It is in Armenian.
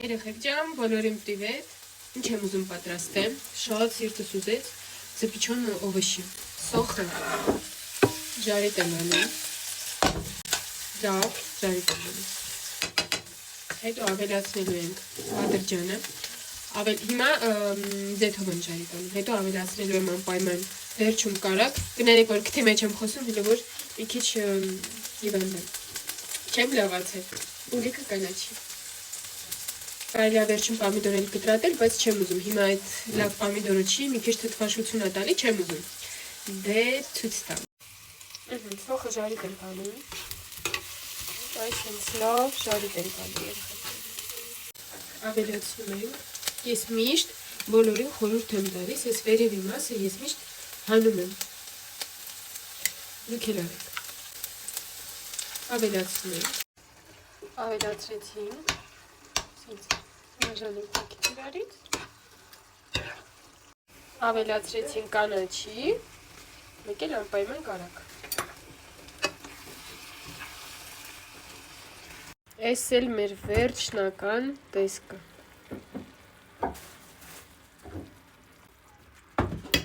Երեխեք ջան, բոլորին պրիվետ, ինչ եմ ուզում պատրաստեմ, շատ սիրտս ուզեց զպիչոն օվощи, սոխը ժարիտ եմ անում, լավ ժարիտ եմ անում, հետո ավելացնելու ենք ադրջանը, հիմա ձեթով եմ ժարիտ անում, հետո ավելացնելու եմ անպայման վերջում կարակ, կներեք որ քթի մեջ եմ խոսում, հենց որ մի քիչ հիվանդ եմ, չեմ լավացել, ուլիքը կանաչի. Կարելի է վերջում պամիդոր էլ կտրատել, բայց չեմ ուզում։ Հիմա այդ լավ պամիդորը չի, մի քիչ թթվաշություն է տալի, չեմ ուզում։ Դե ցույց տամ։ Սոխը ժարիտ եմ անում։ Այսինքն լավ ժարիտ եմ անում։ Ավելացնում ենք։ Ես միշտ բոլորին խորհուրդ եմ տալիս, այս վերևի մասը ես միշտ հանում եմ։ Դուք էլ արեք։ Ավելացնում ենք։ Ավելացրեցինք։ Ավելացրեցին կանաչի, մեկ էլ անպայման կարակ։ Այս էլ մեր վերջնական տեսքը։